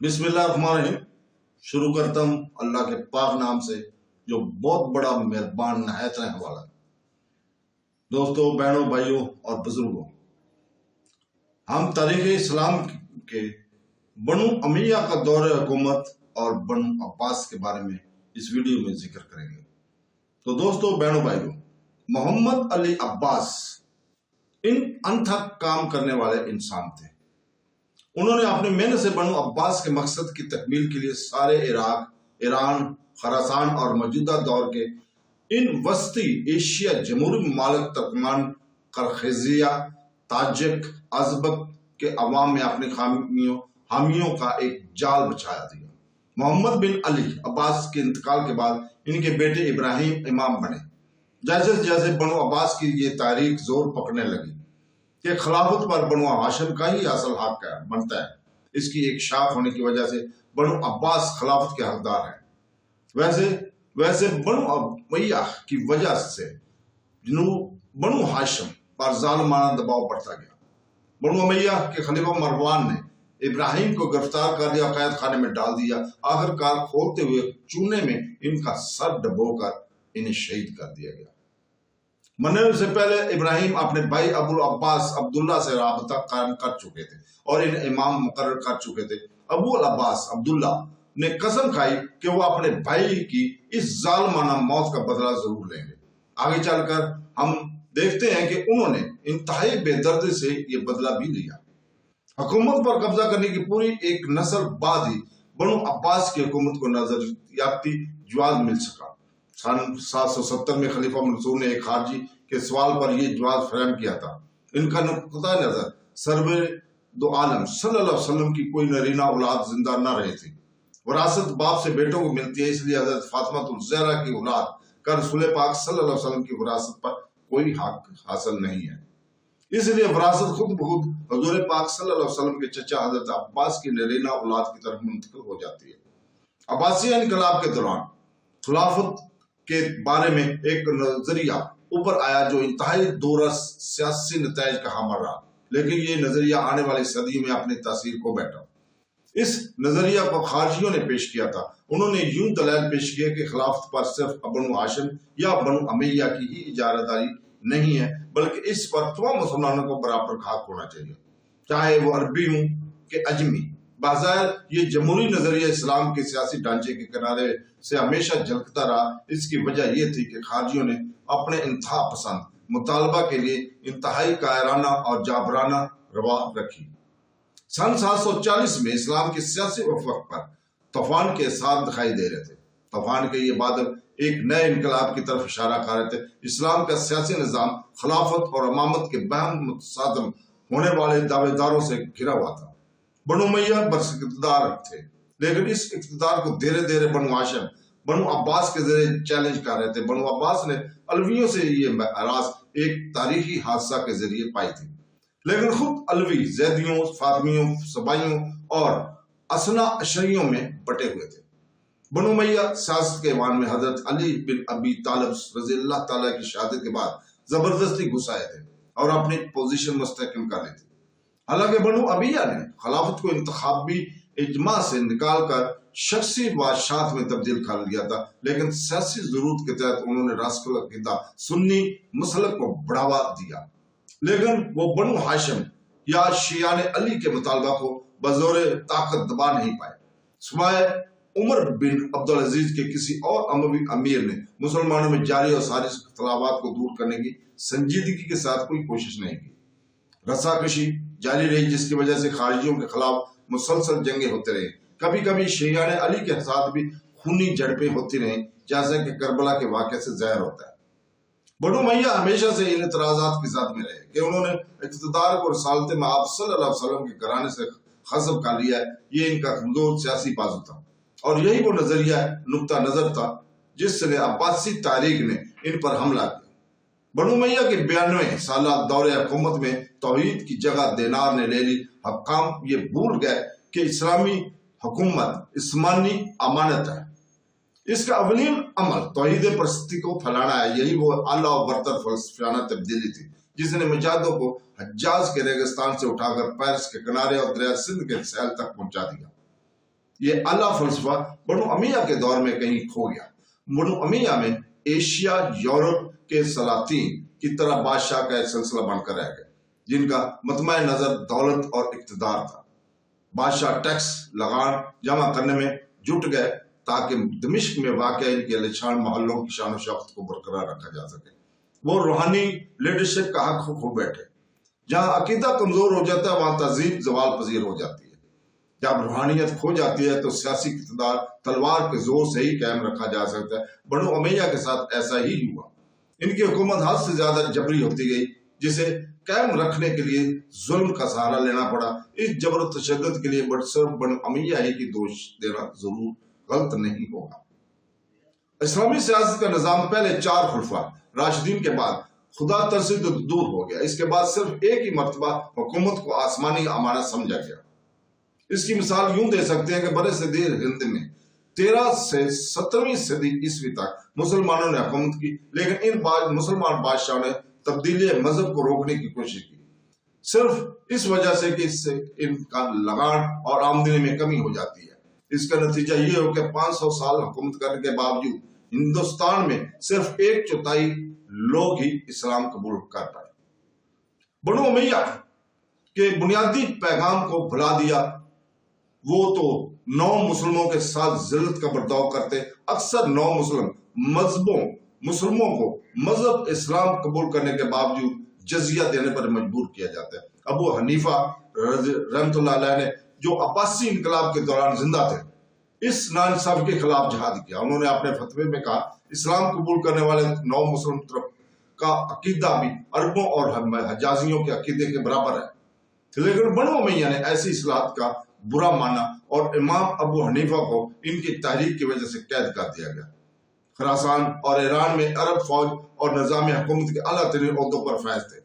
बिस्मिल्लाहिर्रहमानिर्रहीम। शुरू करता हूँ अल्लाह के पाक नाम से जो बहुत बड़ा मेहरबान नहायत रहने वाला है। दोस्तों, बहनों, भाइयों और बुजुर्गों, हम तारीख इस्लाम के बनु अमिया का दौर हुकूमत और बनु अब्बास के बारे में इस वीडियो में जिक्र करेंगे। तो दोस्तों, बहनों, भाइयों, मोहम्मद अली अब्बास इन अनथक काम करने वाले इंसान थे। उन्होंने अपनी मेहनत से बनु अब्बास के मकसद की तकमील के लिए सारे इराक, ईरान, खरासान और मौजूदा दौर के इन वस्ती एशिया जमहूरी ममालिक तुर्कमान, करखिजिया, ताजिक, अजबक के अवाम में अपनी हामियों का एक जाल बिछाया दिया। मोहम्मद बिन अली अब्बास के इंतकाल के बाद इनके बेटे इब्राहिम इमाम बने। जैसे जैसे बनु अब्बास की ये तारीख जोर पकड़ने लगी कि खिलाफत पर बनु हाशिम का ही असल हक बनता है, इसकी एक शाख होने की वजह से बनु अब्बास खिलाफत के हकदार हैं। वैसे बनु उमय्या की वजह से बनु हाशिम पर जालिमाना दबाव बढ़ता गया। बनु उमय्या के खलीफा मरवान ने इब्राहिम को गिरफ्तार कर लिया, कैद खाने में डाल दिया। आखिरकार खोलते हुए चूने में इनका सर डबोकर इन्हें शहीद कर दिया गया। मरने से पहले इब्राहिम अपने भाई अबुल अब्बास अब्दुल्ला से राबता कायम कर चुके थे और इन्हें इमाम मुकर्रर कर चुके थे। अबुल अब्बास अब्दुल्ला ने कसम खाई कि वो अपने भाई की इस जालिमाना मौत का बदला जरूर लेंगे। आगे चलकर हम देखते हैं कि उन्होंने इंतहाई बेदर्दी से ये बदला भी लिया। हुकूमत पर कब्जा करने की पूरी एक नस्ल बाद ही बनु अब्बास की हुकूमत को नजरियाती जवाब मिल सका। सन 770 में खलीफा मंसूर ने एक खारजी के सवाल पर यह जवाब फराहम किया था। इनका नुक्ता नजर सरवर दो आलम सल्लल्लाहु अलैहि वसल्लम की कोई नरीना औलाद जिंदा न रही थी। वरासत बाप से बेटों को मिलती है, इसलिए हजरत फातिमा ज़हरा की औलाद का रसूल पाक सल्लल्लाहु अलैहि वसल्लम की वरासत पर कोई हक हासिल नहीं है। इसलिए वरासत खुद बखुद हुजूर पाक सल्लल्लाहु अलैहि वसल्लम के चचा हजरत अब्बास की नरीना औलाद की तरफ मुंतकिल हो जाती है। अब्बासी इनकलाब के दौरान खिलाफत के बारे में एक नजरिया ऊपर आया जो इंतहाई दूरस सियासी नताइज का हामिल रहा, लेकिन ये नजरिया आने वाली सदी में अपनी तासीर को बैठा। इस नजरिया को खारजियों ने पेश किया था। उन्होंने यूं दलाल पेश किए कि खिलाफत पर सिर्फ बनु हाशिम या बनु उमय्या की ही इजारादारी नहीं है, बल्कि इस पर तमाम मुसलमानों को बराबर हक होना चाहिए, चाहे वो अरबी हूं कि अजमी। बाज़ाहिर ये जमहूरी नजरिया इस्लाम के सियासी ढांचे के किनारे से हमेशा झलकता रहा। इसकी वजह यह थी कि खारजियों ने अपने इंतहा पसंद मुतालबा के लिए इंतहाई कायराना और जाबराना रवा रखी। सन 740 में इस्लाम के सियासी उफ़क़ पर तूफान के साथ दिखाई दे रहे थे। तूफान के ये बादल एक नए इनकलाब की तरफ इशारा कर रहे थे। इस्लाम का सियासी निज़ाम खिलाफत और इमामत के बहम मुतसादम होने वाले दावेदारों से घिरा हुआ था। बनु उमय्या बरइक़्तिदार थे, लेकिन इस इक़्तिदार को धीरे धीरे बनु हाशिम, बनु अब्बास के जरिए चैलेंज कर रहे थे। बनु अब्बास ने अलवियों से ये आराज एक तारीखी हादसा के जरिए पाई थी, लेकिन खुद अलवी जैदियों, फातिमियों, सबाइयों और असना अशरियों में बटे हुए थे। बनु उमय्या सियासत के ऐवान में हजरत अली बिन अबी तालिब रज़ियल्लाहु ताला की शहादत के बाद जबरदस्ती घुस आए थे और अपनी पोजीशन मुस्तहकम कर ली थी। हालांकि बनु उमय्या ने खिलाफत को इंतखाबी इजमा से निकालकर शख्सी बादशाहत में तब्दील कर लिया था, लेकिन सियासी जरूरत के तहत उन्होंने रासकुल अकीदा सुन्नी मसलक को बढ़ावा दिया। लेकिन वो बनु हाशिम या शियाने अली के मुतालबा को बजोरे ताकत दबा नहीं पाए। सुमाए उमर बिन अब्दुल अजीज के किसी और अमवी अमीर ने मुसलमानों में जारी और सारी इख्तिलाफात को दूर करने की संजीदगी के साथ कोई कोशिश नहीं की। रसाकशी जारी रही, जिसकी वजह से खारजियों के खिलाफ मुसलसल जंगे होते रहे। कभी कभी शियाने अली के साथ भी खूनी झड़पें होती रहीं, जैसे कि करबला के वाक़े से ज़ाहिर होता है। बनु उमय्या हमेशा से इन इतराज़ात के साथ में रहे कि उन्होंने इक़्तिदार को रसालत में आप सल्लल्लाहु अलैहि वसल्लम के घराने से खस्ब कर लिया है। ये इनका कमजोर सियासी बाजू था और यही वो नजरिया नुक्ता नजर था जिसने अब्बासी तारीख ने इन पर हमला किया। बनु उमय्या के 92 साल दौरे हुकूमत में तौहीद की जगह देनार ने ले ली। हक्काम ये भूल गए कि इस्लामी हुकूमत इस्मानी अमानत है, इसका अवलीन अमल तौहीद परस्ती को फैलाना है। यही वो आला और बरतर फलसफियाना तब्दीली थी जिसने मुजाहिदों को हज्जाज के रेगिस्तान से उठाकर पैरस के किनारे और दरिया सिंध के सहल तक पहुंचा दिया। یہ اعلیٰ فلسفہ بنو امیہ کے دور میں کہیں کھو گیا۔ بنو امیہ میں ایشیا یورپ کے سلاطین کی طرح بادشاہ کا ایک سلسلہ بن کر رہ گئے جن کا مطمع نظر دولت اور اقتدار تھا۔ بادشاہ ٹیکس لگان جمع کرنے میں جٹ گئے تاکہ دمشق میں واقع ان کے لچھان محلوں کی شان و شوکت کو برقرار رکھا جا سکے۔ وہ روحانی لیڈرشپ کا حق کھو بیٹھے۔ جہاں عقیدہ کمزور ہو جاتا ہے وہاں تہذیب زوال پذیر ہو جاتی ہے۔ جب روحانیت کھو جاتی ہے تو سیاسی اقتدار تلوار کے زور سے ہی قائم رکھا جا سکتا ہے۔ بنو امیہ کے ساتھ ایسا ہی ہوا۔ ان کی حکومت حد سے زیادہ جبری ہوتی گئی جسے قائم رکھنے کے لیے ظلم کا سہارا لینا پڑا۔ اس جبر و تشدد کے لیے صرف بنو امیہ ہی کی دوش دینا ضرور غلط نہیں ہوگا۔ اسلامی سیاست کا نظام پہلے 4 خلفاء راشدین کے بعد خدا ترسی دور ہو گیا۔ اس کے بعد صرف ایک ہی مرتبہ حکومت کو آسمانی امانت سمجھا گیا۔ اس کی مثال یوں دے سکتے ہیں کہ برِ صغیر ہند میں 13 سے 17ویں صدی عیسوی تک مسلمانوں نے حکومت کی، لیکن ان مسلمان بادشاہوں نے تبدیلی مذہب کو روکنے کی کوشش کی، صرف اس وجہ سے کہ اس سے ان کا لگان اور آمدنی میں کمی ہو جاتی ہے۔ اس کا نتیجہ یہ ہو کہ 500 سال حکومت کرنے کے باوجود ہندوستان میں صرف 1/4 لوگ ہی اسلام قبول کر پائے۔ بنو امیہ کے بنیادی پیغام کو بھلا دیا۔ وہ تو 9 مسلموں کے ساتھ ذلت کا برتاؤ کرتے۔ اکثر 9 مسلموں کو مذہب اسلام قبول کرنے کے باوجود جزیہ دینے پر مجبور کیا جاتا ہے۔ ابو حنیفہ رحمۃ اللہ علیہ نے جو عباسی انقلاب کے دوران زندہ تھے اس ناانصافی کے خلاف جہاد کیا۔ انہوں نے اپنے فتوے میں کہا اسلام قبول کرنے والے 9 مسلم طرف کا عقیدہ بھی عربوں اور حجازیوں کے عقیدے کے برابر ہے، لیکن بنو امیہ نے ایسی اصلاحات کا برا مانا اور امام ابو حنیفہ کو ان کی تحریک کی وجہ سے قید کر دیا گیا۔ خراسان اور ایران میں عرب فوج اور نظام حکومت کے اعلیٰ ترین عہدوں پر فائز تھے۔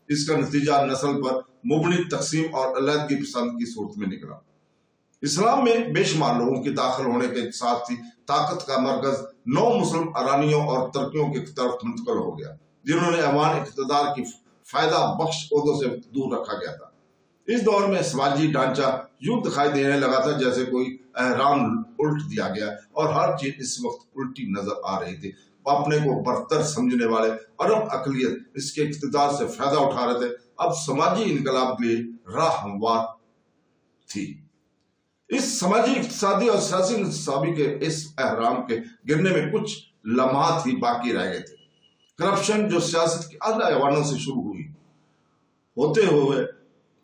اس کا نتیجہ نسل پر مبنی تقسیم اور علیحدگی پسند کی صورت میں نکلا۔ اسلام میں بے شمار لوگوں کے داخل ہونے کے ساتھ ہی طاقت کا مرکز 9 مسلم ارانیوں اور ترکیوں کی طرف منتقل ہو گیا جنہوں نے ایوان اقتدار کی فائدہ بخش عہدوں سے دور رکھا گیا تھا۔ اس دور میں سماجی ڈھانچہ یوں دکھائی دینے لگا تھا جیسے کوئی احرام الٹ دیا گیا اور ہر چیز اس وقت الٹی نظر آ رہی تھی۔ اپنے کو برتر سمجھنے والے عرب اقلیت اس کے اقتدار سے فائدہ اٹھا رہے تھے۔ اب سماجی انقلاب کے لیے راہ ہموار تھی۔ اس سماجی اقتصادی اور سیاسی انتصابی کے اس احرام کے گرنے میں کچھ لمحات ہی باقی رہ گئے تھے۔ کرپشن جو سیاست کے اعلیٰ ایوانوں سے شروع ہوئی ہوتے ہوئے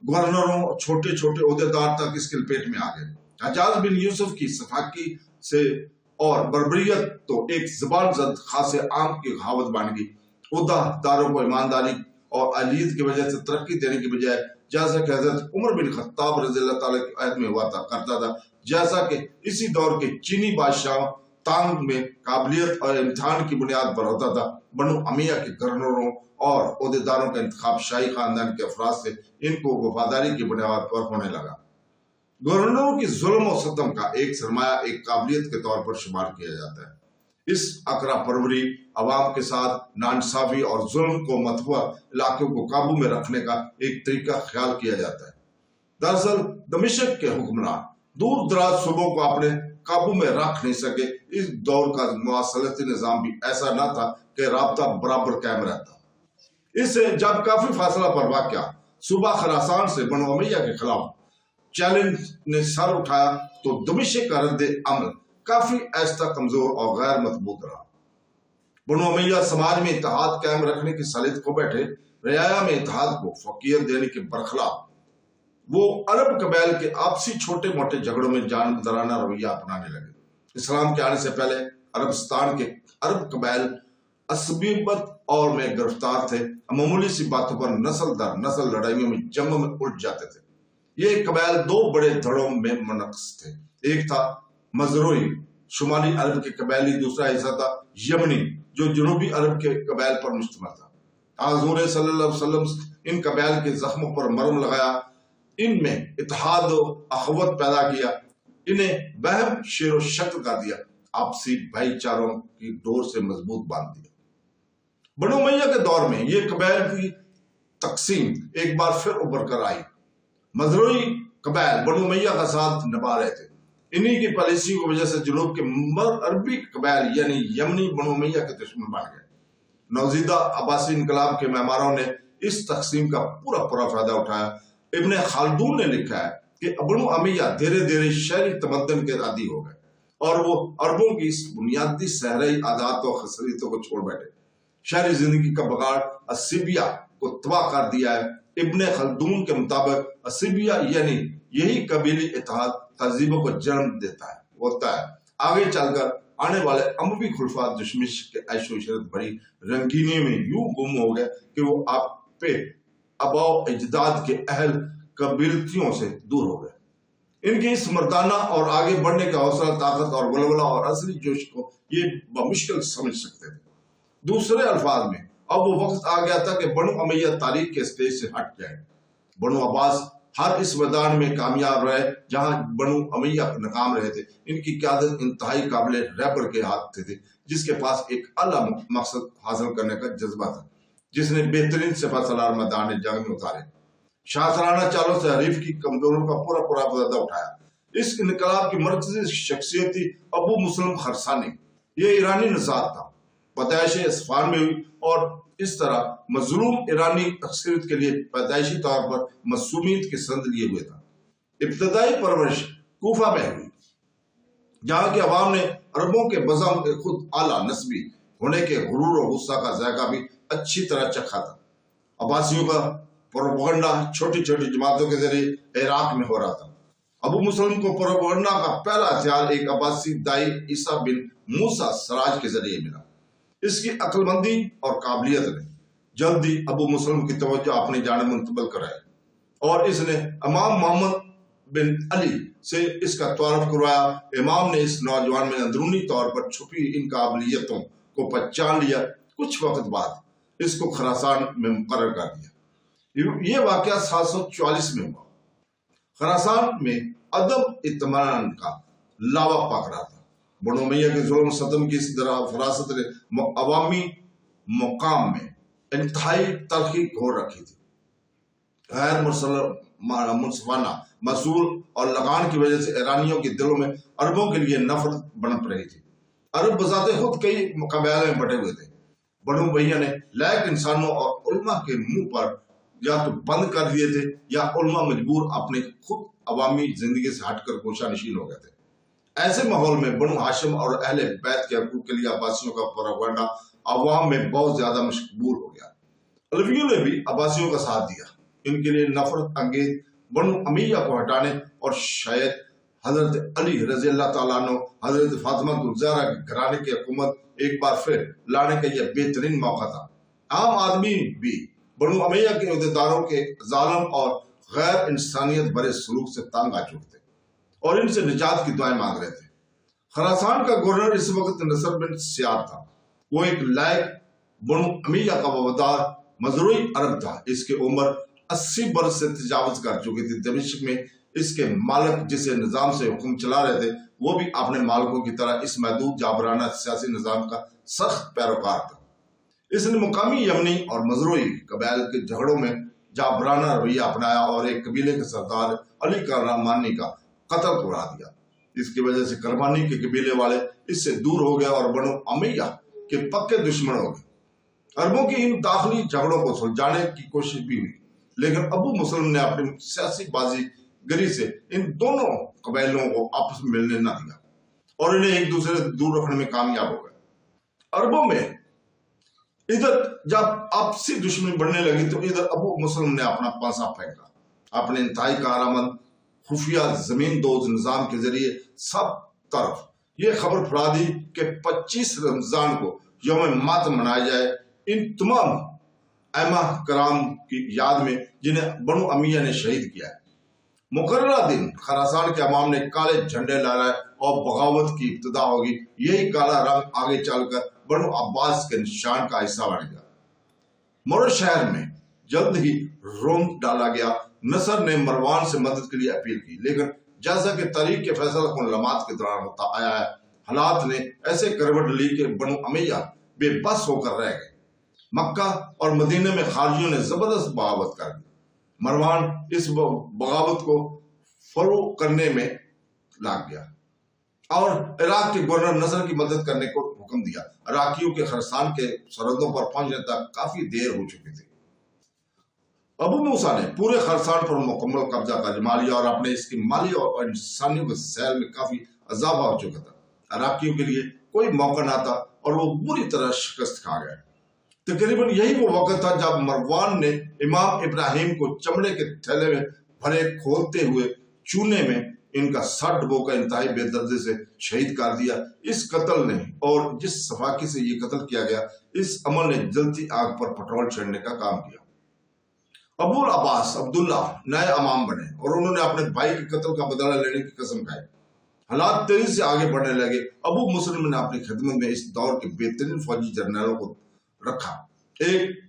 گورنروں چھوٹے چھوٹے عہدیدار تک اس کے لپیٹ میں آ گئے۔ حجاز بن یوسف کی سفاکی سے اور بربریت تو ایک زبان زد خاص عام کی کہاوت بن گئی۔ عہدہ داروں کو ایمانداری اور اہلیت کی وجہ سے ترقی دینے کی بجائے جیسا کہ حضرت عمر بن خطاب رضی اللہ تعالیٰ کے عہد میں ہوا کرتا تھا، جیسا کہ اسی دور کے چینی بادشاہوں تانگ میں قابلیت اور امتحان کی بنیاد پر ہوتا تھا، بنو امیہ کے گورنروں اور عہدیداروں کا انتخاب شاہی خاندان کے افراد سے ان کو وفاداری کی بنیاد پر ہونے لگا۔ گورنروں کی ظلم و ستم کا ایک سرمایہ ایک قابلیت کے طور پر شمار کیا جاتا ہے۔ اس اقرا پروری عوام کے ساتھ ناانصافی اور ظلم کو متبوع علاقوں کو قابو میں رکھنے کا ایک طریقہ خیال کیا جاتا ہے۔ دراصل دمشق کے حکمران دور دراز صوبوں کو اپنے قابو میں رکھ نہیں سکے۔ اس دور کا مواصلاتی نظام بھی ایسا نہ تھا کہ رابطہ برابر قائم رہتا۔ اس سے جب کافی فاصلہ پر واقع صوبہ خراسان سے بنو امیہ کے خلاف چیلنج نے سر اٹھایا تو دمشق کا رد عمل کافی ایسا کمزور اور غیر مضبوط رہا۔ بنو امیہ سماج میں اتحاد قائم رکھنے کی صلاحیت کو بیٹھے، رعایا میں اتحاد کو فوقیت دینے کے برخلاف وہ عرب قبائل کے آپسی چھوٹے موٹے جھگڑوں میں جانبدارانہ رویہ اپنانے لگے۔ اسلام کے آنے سے پہلے عربستان کے عرب قبائل عصبیت اور میں گرفتار تھے، معمولی سی باتوں پر نسل در نسل لڑائیوں میں جنگ میں الجھ جاتے تھے۔ یہ قبائل 2 بڑے دھڑوں میں منقسم تھے۔ ایک تھا مزروعی شمالی عرب کے قبائلی، دوسرا حصہ تھا یمنی جو جنوبی عرب کے قبائل پر مشتمل تھا۔ حضور صلی اللہ علیہ وسلم ان قبائل کے زخموں پر مرہم لگایا، ان میں اتحاد و اخوت پیدا کیا، انہیں بہم شیر و شکل کر دیا، آپسی بھائی چاروں کی ڈور سے مضبوط باندھ دیا۔ بنو امیہ کے دور میں یہ قبائل کی تقسیم ایک بار پھر ابھر کر آئی۔ مزروعی قبائل بنو امیہ کا ساتھ نبھا رہے تھے، इन्हीं की पॉलिसियों की वजह से जुनूब के अरबी कबाइल यानी यमनी बनु उमैया के दुश्मन बन गए। नौजीदा अब्बासी इनकलाब के मेमारों ने इस तकसीम का पूरा फायदा उठाया। इब्ने खालदून ने लिखा है कि बनु उमैया धीरे धीरे शहरी तमद्दन के आदी हो गए और वो अरबों की इस बुनियादी सहराई आदात और खसलियतों को छोड़ बैठे। शहरी जिंदगी का बगाड़ असीबिया को तबाह कर दिया है। इब्ने खलदून के मुताबिक असीबिया यानी यही कबीली इत्तेहाद तहजीबों को जन्म देता है होता है। आगे चलकर आने वाले अमवी खुलफा दुश्मनिश के ऐशो इशरत भरी रंगीनी में यूं गुम हो गए कि वो आप पे अबाव इजदाद के अहल कबीलतियों से दूर हो गए। इनके इस मर्दाना और आगे बढ़ने का हौसला, ताकत और वलवला और असली जोश को ये बमुश्किल समझ सकते थे। दूसरे अल्फाज में अब वो वक्त आ गया था कि बनु उमैया तारीख के स्टेज से हट जाए। बनु अब्बास हर इस मैदान में कामयाब रहे जहां बनु उमैया नाकाम रहे थे। इनकी क़यादत इंतहाई काबिल रहबर के हाथ थे, जिसके पास एक आला मकसद हासिल करने का जज्बा था, जिसने बेहतरीन सिपहसालार मैदान जंग में उतारे। शाहसराना चालों से हरीफ की कमजोरियों का पूरा फायदा उठाया। इस इनकलाब की मरकजी शख्सियत थी अबू मुस्लिम खरसानी। ये ईरानी नजात था, पैदाइश इस्फहान में हुई और इस तरह मजलूम ईरानी अक्सरियत के लिए पैदाइशी तौर पर मसूमियत की संद लिए हुए था। इब्तदाई परवरिश कूफा में हुई, जहां के अवाम ने अरबों के बज़म के खुद आला नस्बी होने के गुरूर और गुस्सा का जायका भी अच्छी तरह चखा था। अब्बासियों का प्रोपगंडा छोटी छोटी जमातों के जरिए इराक में हो रहा था। अबू मुस्लिम को प्रोपगंडा का पहला हथियार एक अब्बासी दाई ईसा बिन मूसा सराज के जरिए मिला। इसकी अक्लमंदी और काबिलियत ने जल्दी अबू मुस्लिम की तवज्जो अपनी जानिब मुंतकिल कराई और इसने इमाम मोहम्मद बिन अली से इसका तारुफ करवाया। इमाम ने इस नौजवान में अंदरूनी तौर पर छुपी इन काबिलियतों को पहचान लिया। कुछ वक्त बाद इसको खरासान में मुकर्रर कर दिया। ये वाकया 744 में हुआ। खरासान में अदम इत्मीनान का लावा पाक रहा था। बनु उमैया के जुल्म सतम की इस फरासत ने अवामी मुकाम में इंतहाई तलखी घोर रखी थी। गैर मुनसफाना मसूल और लगान की वजह से ईरानियों के दिलों में अरबों के लिए नफरत बनप रही थी। अरब बजाते खुद कई कबाइलों में बटे हुए थे। बनु उमैया ने लायक इंसानों और उल्मा के मुंह पर या तो बंद कर दिए थे या उल्मा मजबूर अपने खुद अवामी जिंदगी से हटकर गोशा नशीन हो गए थे। ऐसे माहौल में बनु हाशिम और अहले बैत के हकूक के लिए अब्बासियों का प्रोपगंडा अवाम में बहुत ज्यादा मशबूल हो गया। अलवियों ने भी अब्बासियों का साथ दिया। इनके लिए नफरत अंगेज बनु उमैया को हटाने और शायद हजरत अली रज़ी अल्लाह तआला अन्हु, हजरत फातिमा ज़हरा के घराने की हुकूमत एक बार फिर लाने का यह बेहतरीन मौका था। आम आदमी भी बनु उमैया के अहदेदारों के जालिम और गैर इंसानियत भरे सलूक से तंग आ चुके थे और इनसे निजात की दुआएं मांग रहे थे। खरासान का गवर्नर इस वक्त नसर बिन सियार था। वो एक लायक बनु उमैया का वफादार मजरूई अरब था। इसकी उम्र 80 बरस से तजावज कर चुकी थी। दमिश्क में इसके मालिक जिसे निजाम से हुक्म चला रहे थे, वो भी अपने मालिकों की तरह इस महदूद जाबराना सियासी निजाम का सख्त पैरोकार था। इसने मुकामी यमनी और मजरूई कबाइल के झगड़ों में जाबराना रवैया अपनाया और एक कबीले के सरदार अली करमानी का कत्ल करा दिया। इसकी वजह से करमानी के कबीले वाले इससे दूर हो गए और बनु उमैया के पक्के दुश्मन हो गए। अरबों की इन दाखिली झगड़ों को सुलझाने की कोशिश भी हुई, लेकिन अबू मुस्लिम ने अपनी सियासी बाजीगरी से इन दोनों कबाइलों को आपस में मिलने न दिया और इन्हें एक दूसरे से दूर रखने में कामयाब हो गए। अरबों में इधर जब आपसी दुश्मनी बढ़ने लगी तो इधर अबू मुस्लिम ने अपना पासा फेंका। अपने इंतहाई कारआमद खुफिया जमीन दोज निजाम के जरिए सब तरफ ये खबर फैला दी कि 25 रमजान को यौम मातम मनाया जाए इन तमाम अहमा कराम की याद में जिन्हें बनु उमैया ने शहीद किया है। मुकर्ररा दिन खरासान के अवाम ने काले झंडे लहराए और बगावत की इब्तिदा होगी। यही काला रंग आगे चलकर बनु अब्बास के निशान का हिस्सा बन गया। मोर शहर में जल्द ही रोम डाला गया। नसर ने मरवान से मदद के लिए अपील की, लेकिन जैसा कि तारीख के फैसला कुन लम्हात के दौरान होता आया है, हालात ने ऐसे करवट ली कि बनु उमैया बेबस होकर रह गए। मक्का और मदीने में खारजियों ने जबरदस्त बगावत कर दी। मरवान इस बगावत को फरो करने में लग गया। اور عراق کے گورنر نصر کی مدد کرنے کو حکم دیا۔ عراقیوں کے خراسان کے سرحدوں پر پہنچنے تک کافی دیر ہو چکی تھی۔ ابو موسیٰ نے پورے خراسان پر مکمل قبضہ کر لیا اور اپنے اس کی مالی اور انسانی وسائل میں کافی اضافہ ہو چکا تھا۔ عراقیوں کے لیے کوئی موقع نہ تھا اور وہ بری طرح شکست کھا گئے۔ تقریباً یہی وہ وقت تھا جب مروان نے امام ابراہیم کو چمڑے کے تھیلے میں بھرے کھولتے ہوئے چونے میں ان کا سر ڈبو کر انتہائی بے دردی سے شہید کر دیا۔ اس قتل نے اور جس صفاقی سے یہ قتل کیا گیا، اس عمل نے جلتی آگ پر پٹرول چھڑنے کا کام کیا۔ ابو العباس عبداللہ نئے امام بنے اور انہوں نے اپنے بھائی کے قتل کا بدلہ لینے کی قسم کھائی۔ حالات تیزی سے آگے بڑھنے لگے۔ ابو مسلم نے اپنی خدمت میں اس دور کے بہترین فوجی جرنیلوں کو رکھا۔ ایک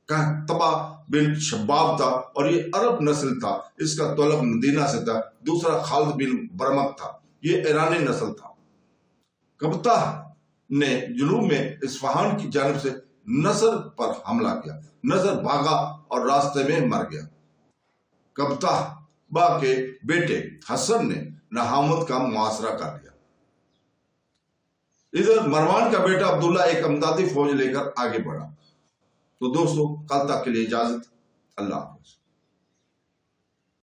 قحطبہ بن شباب تھا اور یہ عرب نسل تھا، اس کا تعلق مدینہ سے تھا۔ دوسرا خالد بن برمک تھا، یہ ایرانی نسل تھا۔ قبطہ نے جنوب میں اصفہان کی جانب سے نصر پر حملہ کیا۔ نصر بھاگا اور راستے میں مر گیا۔ قبطہ با کے بیٹے حسن نے نہامت کا محاصرہ کر لیا۔ ادھر مروان کا بیٹا عبداللہ ایک امدادی فوج لے کر آگے بڑھا۔ تو دوستو، کل تک کے لیے اجازت، اللہ حافظ۔